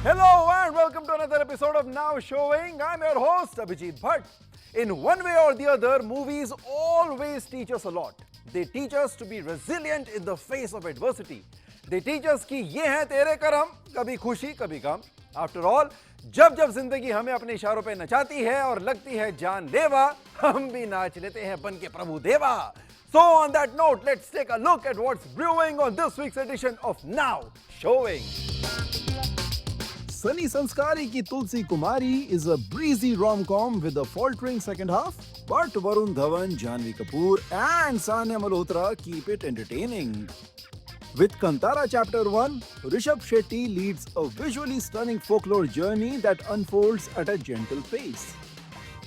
Hello and welcome to another episode of Now Showing. I'm your host Abhijit Bhatt. In one way or the other, movies always teach us a lot. They teach us to be resilient in the face of adversity. They teach us कि ये हैं तेरे करम, कभी खुशी कभी गम. After all, जब जब जिंदगी हमें अपने इशारों पे नचाती है और लगती है जानलेवा, हम भी नाच लेते हैं बन के प्रभु देवा. So on that note, let's take a look at what's brewing on this week's edition of Now Showing. Sunny Sanskari ki Tulsi Kumari is a breezy rom-com with a faltering second half, but Varun, Dhawan, JanhviKapoor and Sanya Malhotra keep it entertaining. With Kantara Chapter 1, Rishab Shetty leads a visually stunning folklore journey that unfolds at a gentle pace.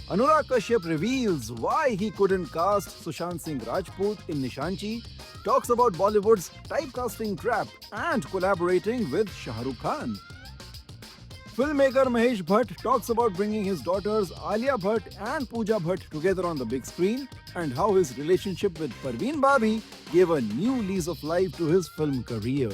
Anurag Kashyap reveals why he couldn't cast Sushant Singh Rajput in Nishaanchi, talks about Bollywood's typecasting trap and collaborating with Shah Rukh Khan. Filmmaker Mahesh Bhatt talks about bringing his daughters Alia Bhatt and Pooja Bhatt together on the big screen and how his relationship with Parveen Babi gave a new lease of life to his film career.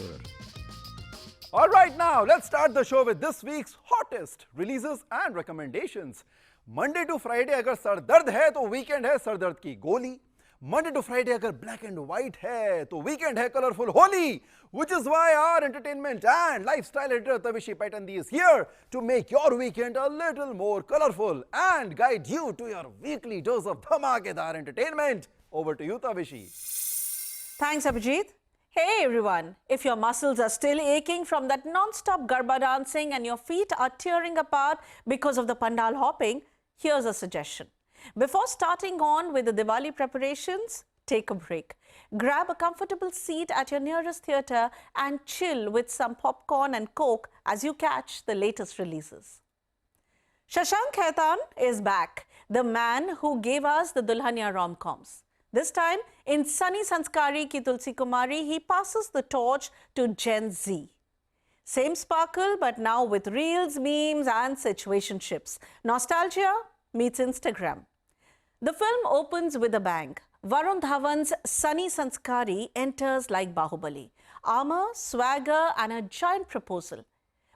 Alright, now let's start the show with this week's hottest releases and recommendations. Monday to Friday अगर sir दर्द है तो weekend है sir दर्द की गोली. Monday to Friday अगर black and white है तो weekend है colorful Holi. Which is why our entertainment and lifestyle editor Tavishi Paitandy is here to make your weekend a little more colorful and guide you to your weekly dose of dhamakedar entertainment. Over to you, Tavishi. Thanks, Abhijit. Hey everyone, if your muscles are still aching from that non-stop garba dancing and your feet are tearing apart because of the pandal hopping, here's a suggestion. Before starting on with the Diwali preparations, take a break. Grab a comfortable seat at your nearest theatre and chill with some popcorn and coke as you catch the latest releases. Shashank Khaitan is back, the man who gave us the Dulhania rom-coms. This time, in Sunny Sanskari ki Tulsi Kumari, he passes the torch to Gen Z. Same sparkle, but now with reels, memes and situationships. Nostalgia meets Instagram. The film opens with a bang. Varun Dhawan's Sunny Sanskari enters like Bahubali. Armor, swagger and a giant proposal.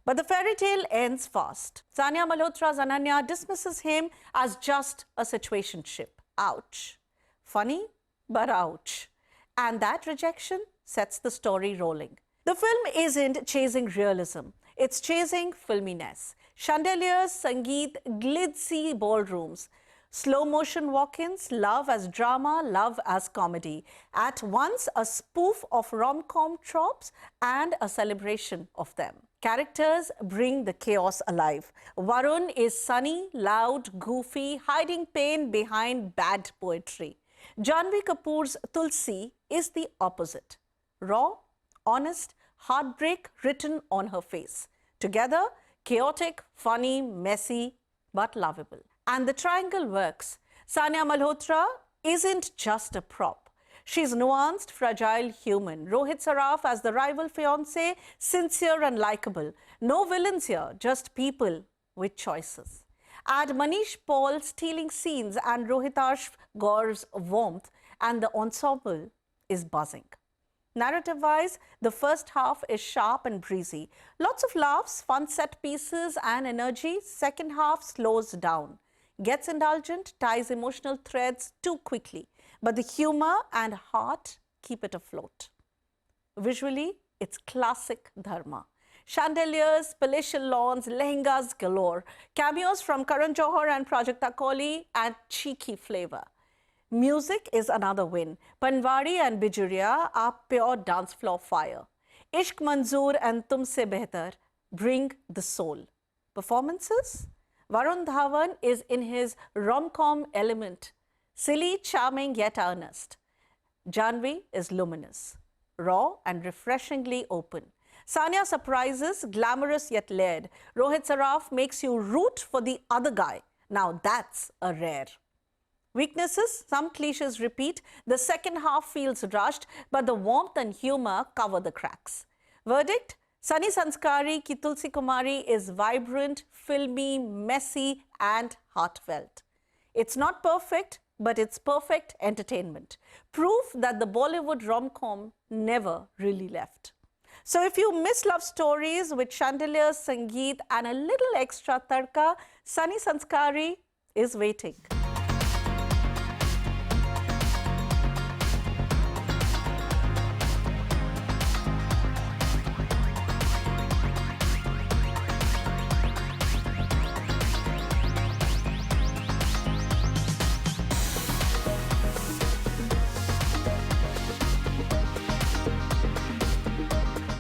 But the fairy tale ends fast. Sanya Malhotra's Ananya dismisses him as just a situationship. Ouch. Funny, but ouch. And that rejection sets the story rolling. The film isn't chasing realism. It's chasing filminess. Chandeliers, sangeet, glitzy ballrooms. Slow motion walk-ins, love as drama, love as comedy. At once a spoof of rom-com tropes and a celebration of them. Characters bring the chaos alive. Varun is sunny, loud, goofy, hiding pain behind bad poetry. JanhviKapoor's Tulsi is the opposite. Raw, honest, heartbreak written on her face. Together, chaotic, funny, messy, but lovable. And the triangle works. Sanya Malhotra isn't just a prop. She's nuanced, fragile human. Rohit Saraf as the rival fiancé, sincere and likable. No villains here, just people with choices. Add Manish Paul stealing scenes and Rohitash Gaur's warmth, and the ensemble is buzzing. Narrative-wise, the first half is sharp and breezy. Lots of laughs, fun set pieces and energy. Second half slows down. Gets indulgent, ties emotional threads too quickly. But the humor and heart keep it afloat. Visually, it's classic dharma. Chandeliers, palatial lawns, lehengas galore. Cameos from Karan Johar and Prajakta Koli add cheeky flavor. Music is another win. Panwadi and Bijuriya are pure dance floor fire. Ishq Manzoor and Tumse Behtar bring the soul. Performances? Varun Dhawan is in his rom-com element. Silly, charming yet earnest. Janhvi is luminous, raw and refreshingly open. Sanya surprises, glamorous yet layered. Rohit Saraf makes you root for the other guy. Now that's a rare. Weaknesses, some cliches repeat. The second half feels rushed, but the warmth and humor cover the cracks. Verdict? Sunny Sanskari ki Tulsi Kumari is vibrant, filmy, messy and heartfelt. It's not perfect, but it's perfect entertainment. Proof that the Bollywood rom-com never really left. So if you miss love stories with chandeliers, sangeet and a little extra tadka, Sunny Sanskari is waiting.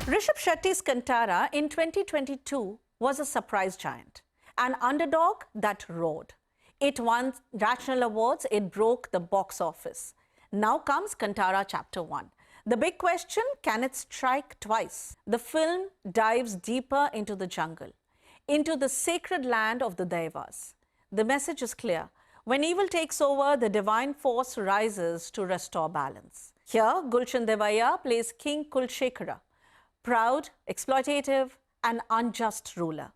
Rishab Shetty's Kantara in 2022 was a surprise giant, an underdog that roared. It won national awards, it broke the box office. Now comes Kantara Chapter 1. The big question, can it strike twice? The film dives deeper into the jungle, into the sacred land of the Devas. The message is clear. When evil takes over, the divine force rises to restore balance. Here, Gulshan Devaya plays King Kulshekara, proud, exploitative, and unjust ruler.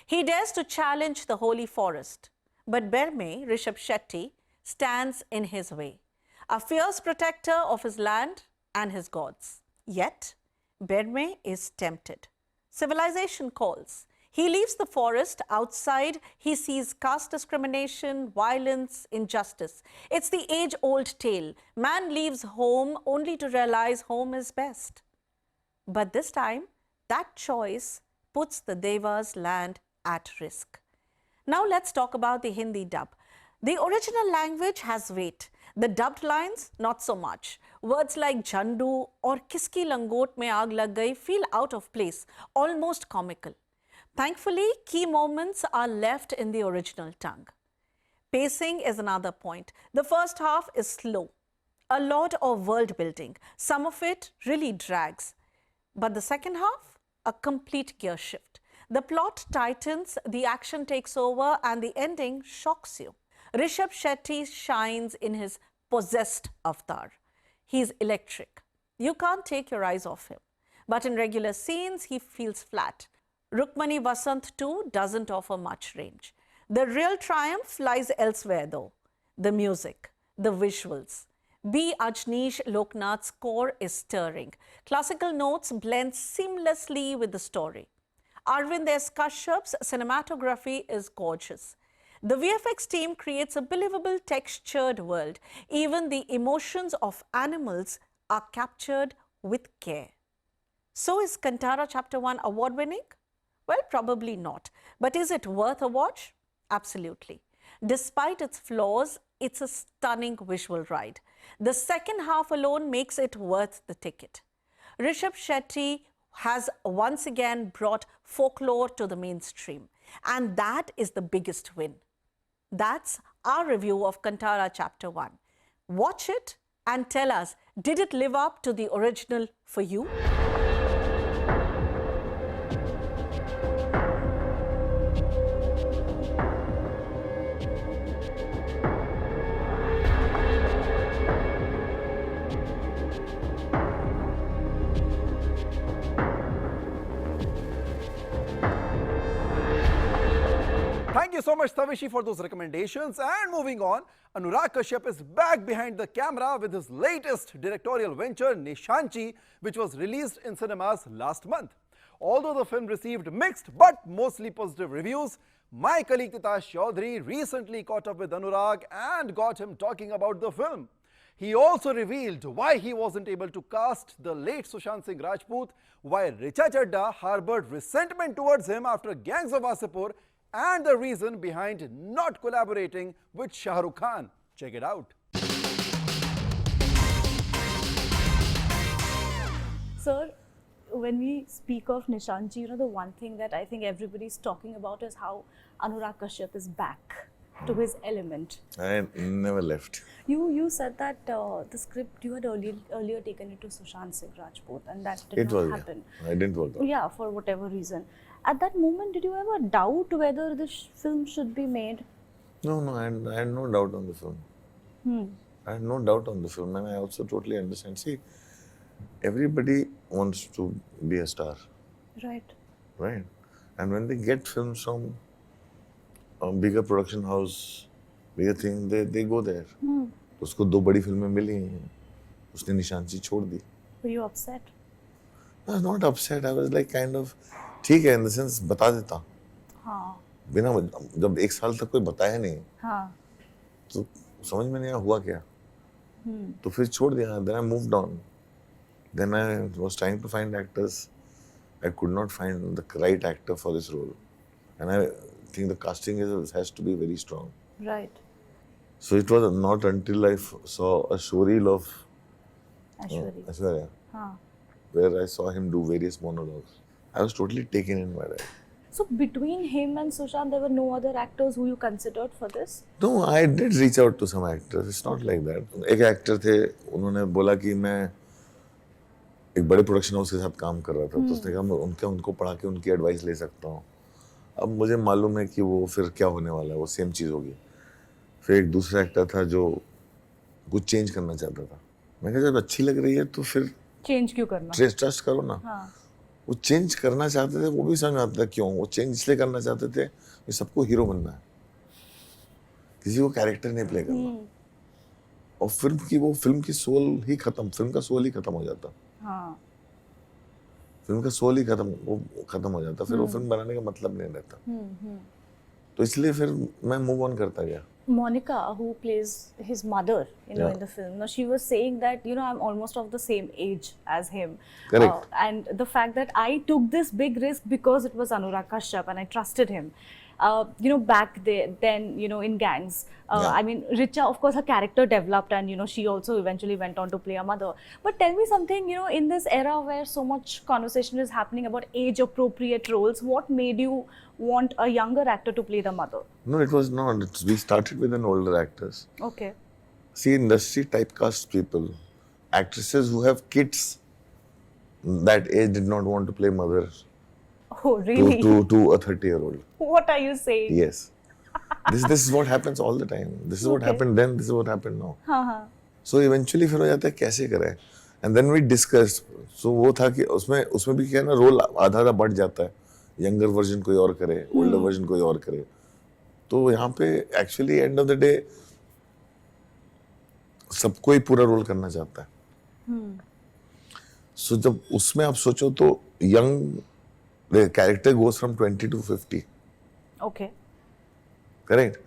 He dares to challenge the holy forest. But Berme, Rishab Shetty, stands in his way, a fierce protector of his land and his gods. Yet, Berme is tempted. Civilization calls. He leaves the forest. Outside, he sees caste discrimination, violence, injustice. It's the age-old tale. Man leaves home only to realize home is best. But this time, that choice puts the Devas' land at risk. Now let's talk about the Hindi dub. The original language has weight. The dubbed lines, not so much. Words like Jhandu or Kiski Langot mein aag lag gayi feel out of place, almost comical. Thankfully, key moments are left in the original tongue. Pacing is another point. The first half is slow. A lot of world building. Some of it really drags. But the second half, a complete gear shift. The plot tightens, the action takes over, and the ending shocks you. Rishab Shetty shines in his possessed avatar. He's electric. You can't take your eyes off him. But in regular scenes, he feels flat. Rukmani Vasant too doesn't offer much range. The real triumph lies elsewhere though. The music, the visuals. B. Ajneesh Loknath's score is stirring. Classical notes blend seamlessly with the story. Arvind S. Kashyap's cinematography is gorgeous. The VFX team creates a believable textured world. Even the emotions of animals are captured with care. So is Kantara Chapter 1 award-winning? Well, probably not. But is it worth a watch? Absolutely. Despite its flaws, it's a stunning visual ride. The second half alone makes it worth the ticket. Rishab Shetty has once again brought folklore to the mainstream. And that is the biggest win. That's our review of Kantara Chapter 1. Watch it and tell us, did it live up to the original for you? Thank you so much, Tavishi, for those recommendations. And moving on, Anurag Kashyap is back behind the camera with his latest directorial venture, Nishaanchi, which was released in cinemas last month. Although the film received mixed but mostly positive reviews, my colleague Titash Chaudhary recently caught up with Anurag and got him talking about the film. He also revealed why he wasn't able to cast the late Sushant Singh Rajput, why Richa Chadda harbored resentment towards him after Gangs of Wasseypur, and the reason behind not collaborating with Shah Rukh Khan. Check it out. Sir, when we speak of Nishaanchi, the one thing that I think everybody's talking about is how Anurag Kashyap is back to his element. I never left. You said that the script you had earlier taken it to Sushant Singh Rajput, and that did not happen. I didn't work out. Yeah, for whatever reason. At that moment, did you ever doubt whether this film should be made? No, I had no doubt on the film. I had no doubt on the film, and I also totally understand. See, everybody wants to be a star. Right. Right? And when they get films from a bigger production house, bigger thing, they go there. तो उसको 2 बड़ी फिल्में मिली हैं, उसने निशांची छोड़ दी. Were you upset? I was not upset. I was like kind of ठीक है in the sense बता देता. हाँ. बिना जब 1 साल तक कोई बताया नहीं हाँ. तो समझ में नहीं आया हुआ क्या. तो फिर छोड़ दिया. Then I moved on. Then I was trying to find actors. I could not find the right actor for this role, and I think the casting has to be very strong. Right. So it was not until I saw a showreel of Aishwarya. where I saw him do various monologues. I was totally taken in by that. So between him and Sushant, there were no other actors who you considered for this? No, I did reach out to some actors. It's not like that. एक actor थे, उन्होंने बोला कि मैं एक बड़े production house के साथ काम कर रहा था, तो उसने कहा मैं उनको पढ़ा के उनकी एडवाइस ले सकता हूँ. अब मुझे मालूम है कि वो फिर क्या होने वाला है, वो सेम चीज़ होगी. फिर एक दूसरा एक्टर था जो कुछ चेंज करना चाहता था. मैं कहा जब अच्छी लग रही है तो फिर चेंज क्यों करना? ट्रस्ट करो ना. वो चेंज करना चाहते थे, वो भी समझ में आता था क्यों. वो चेंज इसलिए करना चाहते थे कि सबको हीरो बनना है, किसी को कैरेक्टर नहीं प्ले करना. और फिल्म का सोल ही खत्म हो जाता. फिल्म का सोल ही खत्म हो जाता. फिर वो फिल्म बनाने का मतलब नहीं रहता. तो इसलिए फिर मैं मूव ऑन करता गया. Monica, who plays his mother, in the film, now she was saying that I'm almost of the same age as him. Correct. And the fact that I took this big risk because it was Anurag Kashyap and I trusted him. Back then, in Gangs, I mean, Richa, of course, her character developed and, she also eventually went on to play a mother. But tell me something, in this era where so much conversation is happening about age-appropriate roles, what made you want a younger actor to play the mother? No, it was not. We started with an older actors. Okay. See, industry typecasts people. Actresses who have kids that age did not want to play mother. Oh, really? To a 30-year-old. What are you saying? Yes. This is what happens all the time. This is what happened then, this is what happened now. So eventually फिर हो जाता है कैसे करें. And then we discussed. So वो था कि उसमें भी क्या ना रोल आधा बढ़ जाता है. यंगर वर्जन कोई और करे, ओल्डर वर्जन कोई और करे. तो यहाँ पे actually end of the day सबको ही पूरा रोल करना चाहता है. सो जब उसमें आप सोचो तो young the character goes from 20 to 50. Okay. Correct?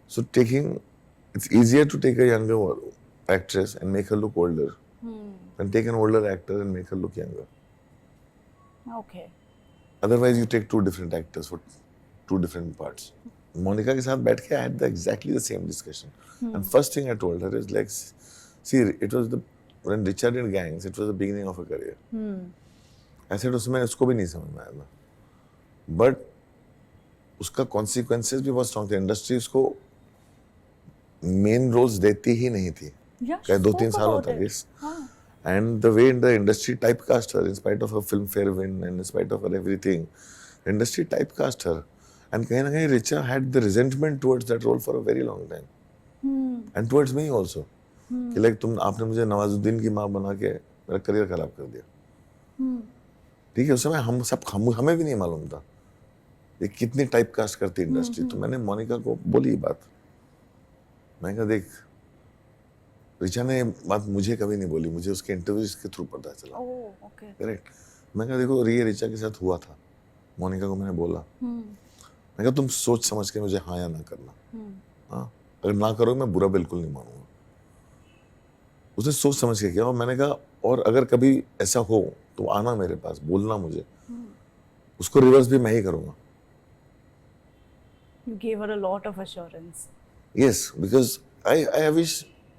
So it's easier to take a younger actress and make her look older than take an older actor and make her look younger. Okay. Otherwise, you take two different actors for two different parts. Monica के साथ बैठ के I had exactly the same discussion. And first thing I told her is like, see, it was when Richard did Gangs, it was the beginning of her career. ऐसे तो उसमें उसको भी नहीं समझ में आया. बट उसका कॉन्सिक्वेंसेस भी बहुत स्ट्रॉन्ग थे. इंडस्ट्री उसको मेन रोल्स देती ही नहीं थी. क्या 2-3 साल होता है. And the way in the industry typecast her in spite of a Filmfare win and in spite of everything. Industry typecast her and कहीं ना कहीं Richa had the resentment towards that role for a very long time and towards me also कि like आपने मुझे नवाजुद्दीन की माँ बना के मेरा करियर खराब कर दिया. ठीक है, उस समय हमें भी नहीं मालूम था ये कितनी टाइप कास्ट करती इंडस्ट्री. तो मैंने मोनिका को बोली ये बात. मैं कहा देख, रिचा ने बात मुझे कभी नहीं बोली, मुझे उसके इंटरव्यूज के थ्रू पता चला. करेक्ट. मैं कहा देखो ये रिचा के साथ हुआ था. मोनिका को मैंने बोला, मैं कहा तुम सोच समझ के मुझे हाँ या ना करना. हाँ, अगर ना करोगे मैं बुरा बिल्कुल नहीं मानूंगा. उसने सोच समझ के किया. और मैंने कहा और अगर कभी ऐसा हो तो आना मेरे पास, बोलना मुझे. उसको रिवर्स भी मैं ही करूंगा. You gave her a lot of assurance. Yes, because I wish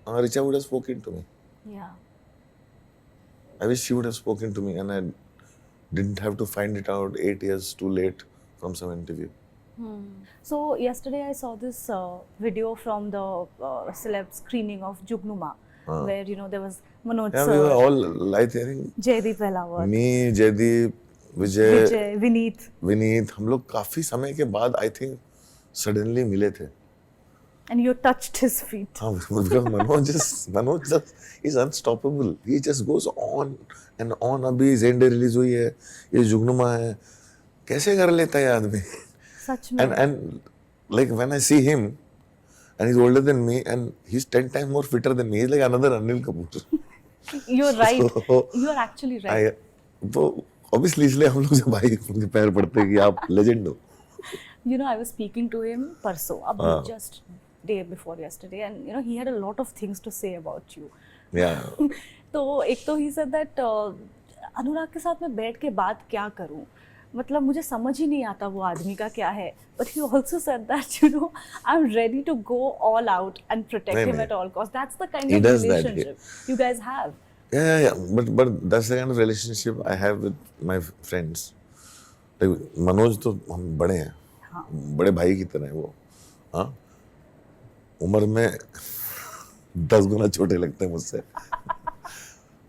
Richa would have spoken to me. Yeah. I wish she would have spoken to me and I didn't have to find it out 8 years too late from some interview. So yesterday I saw this video from the celeb screening of Jugnuma, where there was Manoj Yeah, sir, we were all I think Jaideep Helawat, me, Jaideep, Vijay, Vineet, हम लोग काफी समय के बाद I think suddenly मिले थे. and you touched his feet. हाँ, because Manoj just is unstoppable. He just goes on and on. अभी Zende release हुई है, ये जुगनुमा है, कैसे कर लेता है आदमी? सच में. And like when I see him and he's older than me and he's 10 times more fitter than me. He's like another Anil Kapoor. You're right. You're actually right. तो Obviously इसलिए हम लोग से भाई उनके पैर पड़ते हैं कि आप legend हो. You know, I was speaking to him parso, just day before yesterday, and you know, he had a lot of things to say about you. Yeah. तो एक तो he said that अनुराग के साथ मैं बैठ के बात क्या करूं, मतलब मुझे समझ ही नहीं आता वो आदमी का क्या है. But he also said that, you know, I'm ready to go all out and protect him at all costs. That's the kind of relationship you guys have. Yeah. But that's the kind of relationship I have with my friends. Like, Manoj तो हम बड़े हैं, बड़े भाई की तरह हैं वो. हाँ, उम्र में 10 गुना छोटे लगते हैं मुझसे.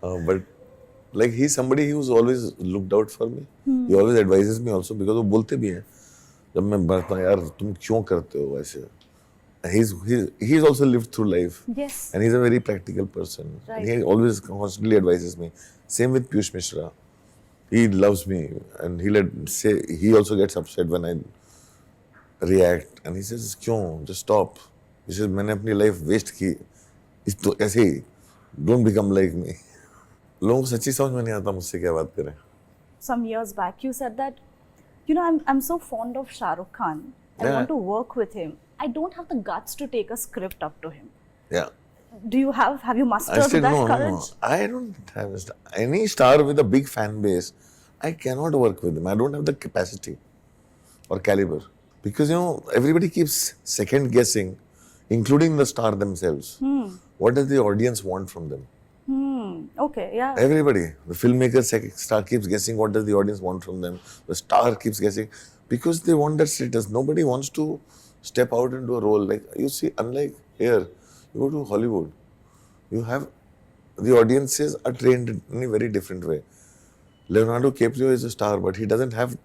But like he's somebody who's always looked out for me. He always advises me also because वो बोलते भी हैं जब मैं बताता हूँ यार तुम क्यों करते हो ऐसे. He's also lived through life. Yes. And he's a very practical person. Right. And he always constantly advises me. Same with Piyush Mishra. He loves me, and he also gets upset when I react, and he says, "क्यों? Just stop." He says, "मैंने अपनी life waste की, इस तो ऐसे ही, don't become like me." लोगों को सच्ची समझ में नहीं आता मुझसे क्या बात करें. Some years back, you said that, you know, I'm so fond of Shah Rukh Khan. I want to work with him. I don't have the guts to take a script up to him. Yeah. Do you have you mastered that courage? No. I don't have any star with a big fan base. I cannot work with him. I don't have the capacity or caliber. Because, you know, everybody keeps second guessing, including the star themselves. What does the audience want from them? Okay, yeah. Everybody. The filmmaker star keeps guessing what does the audience want from them. The star keeps guessing because they want that status. Nobody wants to step out into a role. Like, you see, unlike here, you go to Hollywood, you have the audiences are trained in a very different way. Leonardo DiCaprio is a star, but he doesn't have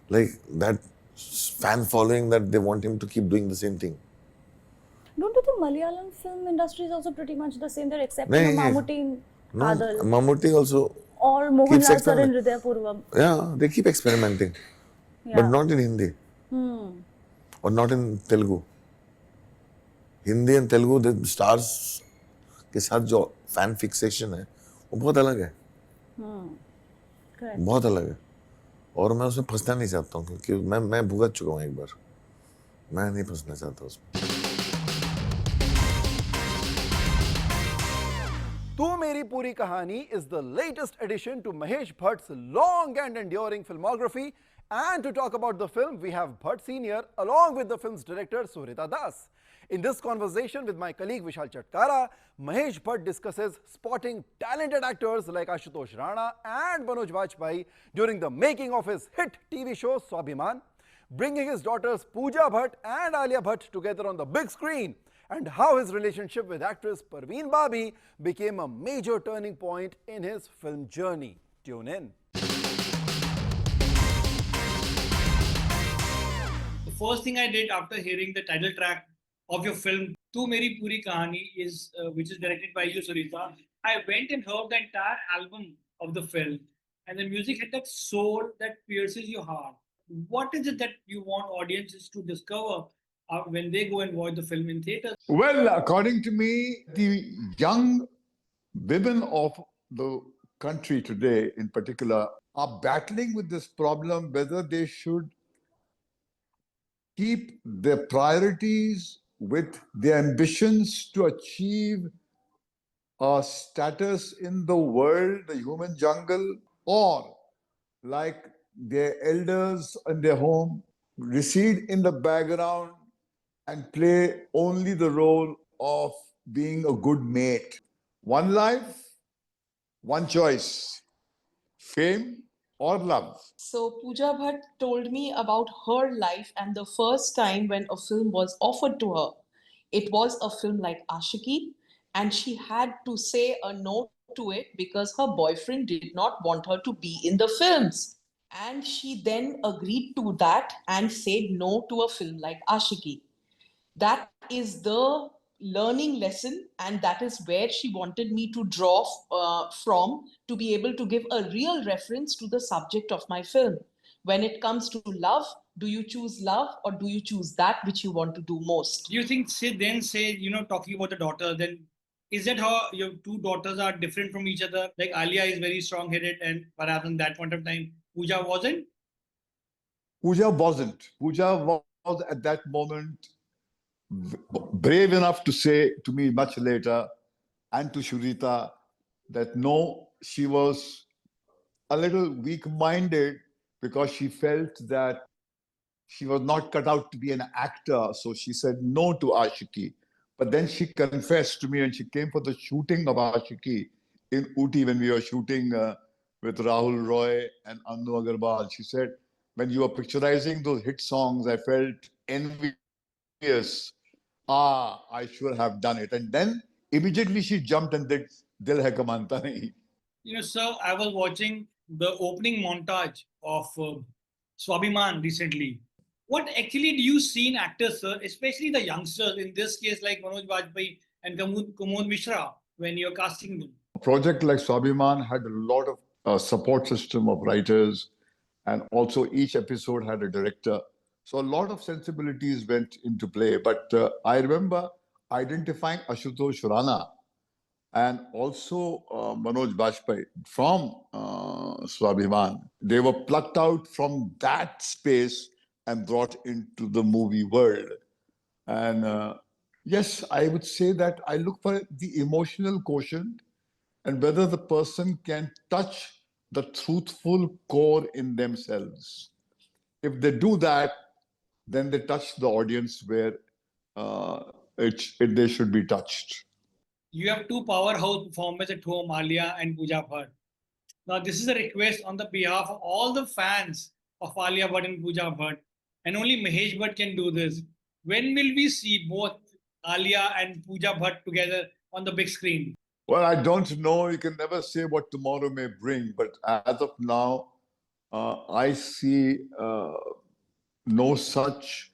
like that fan following that they want him to keep doing the same thing. Don't you think Malayalam film industry is also pretty much the same? They're accepting Mammootty in Adal. Mammootty also. Or Mohanlal sir in Hridaya Purvam. Yeah, they keep experimenting. But not in Hindi. Or not in Telugu. Hindi and Telugu, the stars के साथ जो fan fixation है, वो बहुत अलग है. बहुत अलग है. और मैं उसमें फंसना नहीं चाहता हूँ क्योंकि मैं भुगत चुका हूँ एक बार. मैं नहीं फंसना चाहता उसमें. तू मेरी पूरी कहानी is the latest addition to Mahesh Bhatt's long and enduring filmography. And to talk about the film, we have Bhatt Senior along with the film's director Suhrita Das. In this conversation with my colleague Vishal Chatkara, Mahesh Bhatt discusses spotting talented actors like Ashutosh Rana and Manoj Vajpayee during the making of his hit TV show Swabhiman, bringing his daughters Pooja Bhatt and Alia Bhatt together on the big screen, and how his relationship with actress Parveen Babi became a major turning point in his film journey. Tune in. The first thing I did after hearing the title track of your film, Tu Meri Puri Kahani, which is directed by you, Suhrita, I went and heard the entire album of the film, and the music had that soul that pierces your heart. What is it that you want audiences to discover when they go and watch the film in theaters? Well, according to me, the young women of the country today in particular are battling with this problem whether they should keep their priorities with their ambitions to achieve a status in the world, the human jungle, or like their elders in their home, recede in the background and play only the role of being a good mate. One life, one choice, fame or love. So Pooja Bhatt told me about her life and the first time when a film was offered to her. It was a film like Ashiki, and she had to say a no to it because her boyfriend did not want her to be in the films. And she then agreed to that and said no to a film like Ashiki. That is the learning lesson, and that is where she wanted me to draw from to be able to give a real reference to the subject of my film. When it comes to love, do you choose love or do you choose that which you want to do most? Do you think, say, talking about the daughter, then, you know, she has to be able to give a real reference to the subject of my film. When it comes to love, do you choose love or do you choose that which you want to do most? Do you think, say, then, talking about the daughter, then, you know, she has to be able to give a real reference to the subject of my film. When it comes to love, do you choose love or do you choose that which you want to do most? Do you think Is that how your two daughters are different from each other? Like Alia is very strong-headed, and perhaps in that point of time, Pooja wasn't. Pooja wasn't. Pooja was at that moment brave enough to say to me much later and to Shurita that no, she was a little weak-minded because she felt that she was not cut out to be an actor. So she said no to Ashiki. But then she confessed to me and she came for the shooting of Ashiki in Ooty when we were shooting with Rahul Roy and Anu Agarwal. She said, when you were picturizing those hit songs, I felt envious. I should have done it. And then immediately she jumped and did Dil Hai Kamanta Nahi. Sir, I was watching the opening montage of Swabhiman recently. What actually do you see in actors, sir, especially the youngsters, in this case like Manoj Bajpayee and Kumud Mishra, when you're casting them? A project like Swabhiman had a lot of support system of writers, and also each episode had a director. So a lot of sensibilities went into play. But I remember identifying Ashutosh Rana and also Manoj Bajpayee from Swabhiman. They were plucked out from that space and brought into the movie world. And yes, I would say that I look for the emotional quotient and whether the person can touch the truthful core in themselves. If they do that, then they touch the audience where they should be touched. You have two powerhouse performers at home, Alia and Pooja Bhatt. Now, this is a request on the behalf of all the fans of Alia Bhatt and Pooja Bhatt, and only Mahesh Bhatt can do this. When will we see both Alia and Pooja Bhatt together on the big screen? Well, I don't know. You can never say what tomorrow may bring, but as of now, I see no such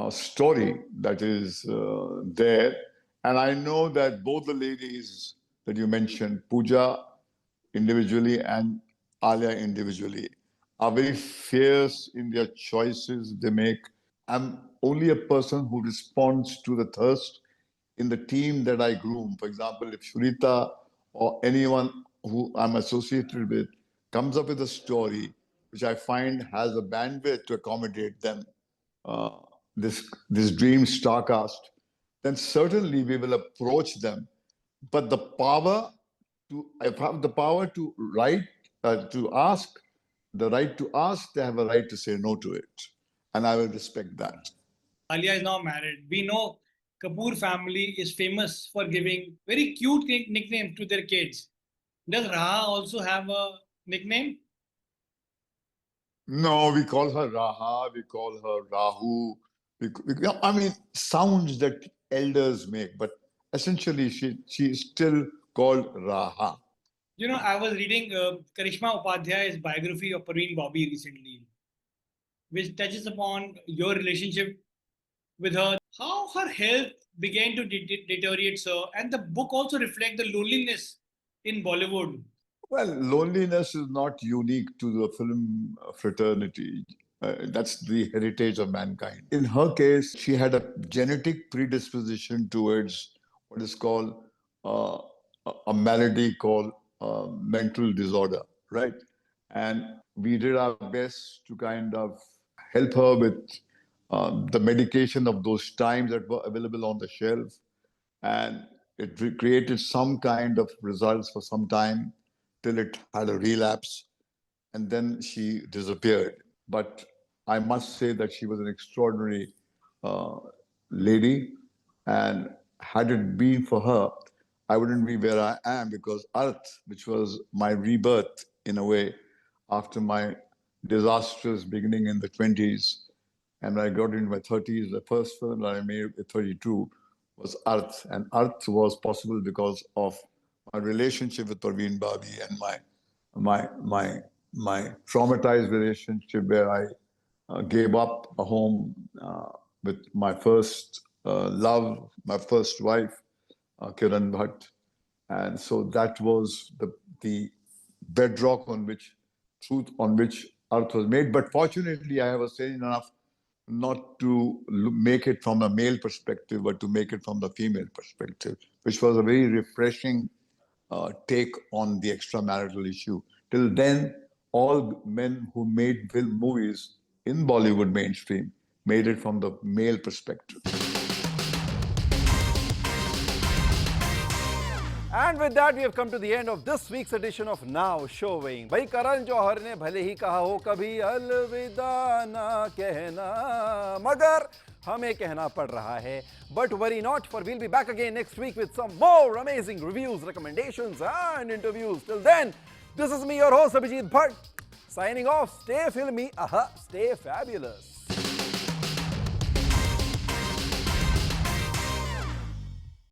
story that is there. And I know that both the ladies that you mentioned, Pooja individually and Alia individually, are very fierce in their choices they make. I'm only a person who responds to the thirst in the team that I groom. For example, if Shurita or anyone who I'm associated with comes up with a story which I find has a bandwidth to accommodate them, uh, this dream starcast, then certainly we will approach them. But the power I have the power to write, to ask, the right to ask, they have a right to say no to it. And I will respect that. Alia is now married. We know Kapoor family is famous for giving very cute nicknames to their kids. Does Raha also have a nickname? No, we call her Raha, we call her Rahu. I mean, sounds that elders make, but essentially she is still called Raha. I was reading Karishma Upadhyay's biography of Parveen Babi recently, which touches upon your relationship with her, how her health began to deteriorate, sir, and the book also reflects the loneliness in Bollywood. Well, loneliness is not unique to the film fraternity. That's the heritage of mankind. In her case, she had a genetic predisposition towards what is called uh, a malady called mental disorder, right? And we did our best to kind of help her with the medication of those times that were available on the shelf, and it created some kind of results for some time till it had a relapse, and then she disappeared. But I must say that she was an extraordinary uh, lady, and had it been for her, I wouldn't be where I am, because Arth, which was my rebirth in a way after my disastrous beginning in the 20s, and when I got into my 30s, the first film that I made at 32 was Arth. And Arth was possible because of my relationship with Parveen Babi and my traumatized relationship where I gave up a home with my first love, my first wife, Kiran Bhatt. And so that was the bedrock on which, truth on which Arth was made. But fortunately, I was sane enough not to make it from a male perspective, but to make it from the female perspective, which was a very refreshing take on the extramarital issue. Till then, all men who made film movies in Bollywood mainstream made it from the male perspective. And with that, we have come to the end of this week's edition of Now Showing. भाई करण जौहर ने भले ही कहा हो कभी अलविदा ना कहना, मगर हमें कहना पड़ रहा है. But worry not, for we'll be back again next week with some more amazing reviews, recommendations, and interviews. Till then, this is me, your host Abhijit Bhatt, signing off. Stay filmy, stay fabulous.